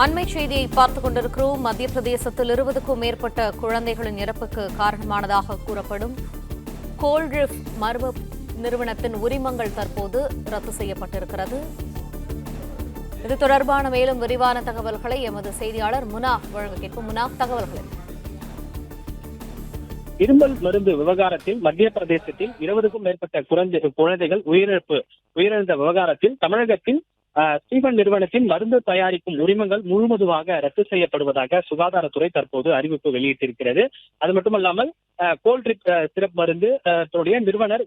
அண்மை செய்தியை பார்த்துக் கொண்டிருக்கிறோம். மத்திய பிரதேசத்தில் 20க்கும் மேற்பட்ட குழந்தைகளின் இறப்புக்கு காரணமானதாக கூறப்படும் கோல்ட்ரிஃப் மர்ம நிறுவனத்தின் உரிமங்கள் தற்போது ரத்து செய்யப்பட்டிருக்கிறது. இது தொடர்பான மேலும் விரிவான தகவல்களை எமது செய்தியாளர் முனாஃப் வழங்க கேட்போம். முனாஃப், தகவல்களை. இருமல் மருந்து விவகாரத்தில் மத்திய பிரதேசத்தில் 20க்கும் மேற்பட்ட குழந்தைகள் உயிரிழந்த விவகாரத்தில் தமிழகத்தில் ஸ்டீபன் நிறுவனத்தின் மருந்து தயாரிக்கும் உரிமங்கள் முழுவதுமாக ரத்து செய்யப்படுவதாக சுகாதாரத்துறை தற்போது அறிவிப்பு வெளியிட்டிருக்கிறது. அது மட்டுமல்லாமல் கோல்ட்ரிப் சிறப்பு மருந்து நிறுவனர்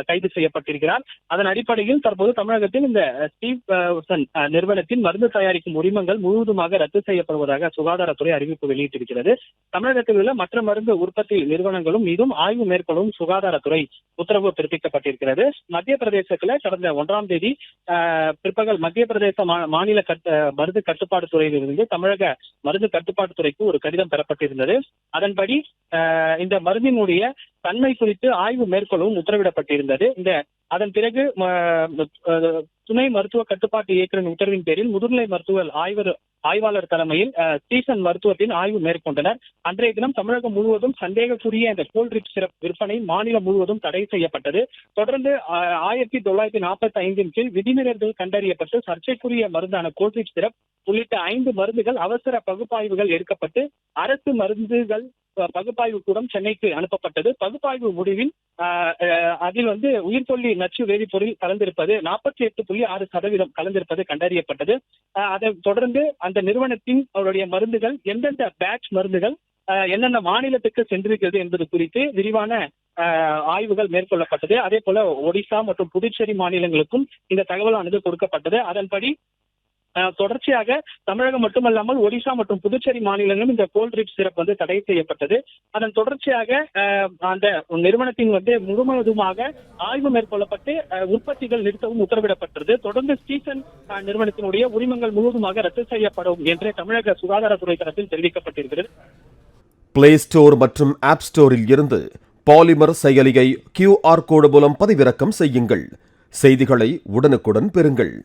கைது செய்யப்பட்டிருக்கிறார். அதன் அடிப்படையில் தற்போது தமிழகத்தில் இந்த ஸ்டீபன் நிறுவனத்தின் மருந்து தயாரிக்கும் உரிமங்கள் முழுவதுமாக ரத்து செய்யப்படுவதாக சுகாதாரத்துறை அறிவிப்பு வெளியிட்டிருக்கிறது. தமிழகத்தில் உள்ள மற்ற மருந்து உற்பத்தி நிறுவனங்களும் மீதும் ஆய்வு மேற்கொள்ளும் சுகாதாரத்துறை உத்தரவு பிறப்பிக்கப்பட்டிருக்கிறது. மத்திய பிரதேசத்தில் கடந்த 1ஆம் தேதி பிற்பகல் மத்திய பிரதேச மாநில மருந்து கட்டுப்பாடு துறையிலிருந்து தமிழக மருந்து கட்டுப்பாட்டு துறைக்கு ஒரு கடிதம் பெறப்பட்டிருந்தது. அதன்படி இந்த மருந்தினுடைய தன்மை குறித்து ஆய்வு மேற்கொள்ளவும் உத்தரவிடப்பட்டிருந்தது. அதன் பிறகு துணை மருத்துவ கட்டுப்பாட்டு இயக்குநரின் உத்தரவின் பேரில் முதுநிலை மருத்துவ ஆய்வாளர் தலைமையில் ஸ்டீபன் மருத்துவத்தின் ஆய்வு மேற்கொண்டனர். அன்றைய தினம் தமிழகம் முழுவதும் சந்தேகக்குரிய இந்த கோல்ட்ரிப் சிறப் விற்பனை மாநிலம் முழுவதும் தடை செய்யப்பட்டது. தொடர்ந்து 1945 கீழ் விதிமீறல்கள் கண்டறியப்பட்டு சர்ச்சைக்குரிய மருந்தான கோல்ட்ரிப் சிறப் உள்ளிட்ட 5 மருந்துகள் அவசர பகுப்பாய்வுகள் எடுக்கப்பட்டு அரசு மருந்துகள் பகுப்பாய்வு கூடம் சென்னைக்கு அனுப்பப்பட்டது. பகுப்பாய்வு முடிவில் அதில் உயிர்கொல்லி நச்சு வேதிப்பொருள் கலந்திருப்பது 48.6% கலந்திருப்பது கண்டறியப்பட்டது. அதை தொடர்ந்து அந்த நிறுவனத்தின் அவருடைய மருந்துகள் எந்தெந்த பேட்ச் மருந்துகள் என்னென்ன மாநிலத்துக்கு சென்றிருக்கிறது என்பது குறித்து விரிவான ஆய்வுகள் மேற்கொள்ளப்பட்டது. அதே போல ஒடிசா மற்றும் புதுச்சேரி மாநிலங்களுக்கும் இந்த தகவலானது கொடுக்கப்பட்டது. அதன்படி தொடர்ச்சியாக தமிழகம் மட்டுமல்லாமல் ஒடிசா மற்றும் புதுச்சேரி மாநிலங்களும் இந்த கோல்ட்ரிப் சிறப் தடை செய்யப்பட்டது. அதன் தொடர்ச்சியாக அந்த நிறுவனத்தின் முழுவதுமாக ஆய்வு மேற்கொள்ளப்பட்டு உற்பத்திகள் நிறுத்தவும் உத்தரவிடப்பட்டது. தொடர்ந்து ஸ்டீபன் நிறுவனத்தினுடைய உரிமங்கள் முழுவதுமாக ரத்து செய்யப்படும் என்று தமிழக சுகாதாரத்துறை தரப்பில் தெரிவிக்கப்பட்டிருக்கிறது. பிளே ஸ்டோர் மற்றும் ஆப் ஸ்டோரில் இருந்து பாலிமர் செயலியை QR கோடு மூலம் பதிவிறக்கம் செய்யுங்கள். செய்திகளை உடனுக்குடன் பெறுங்கள்.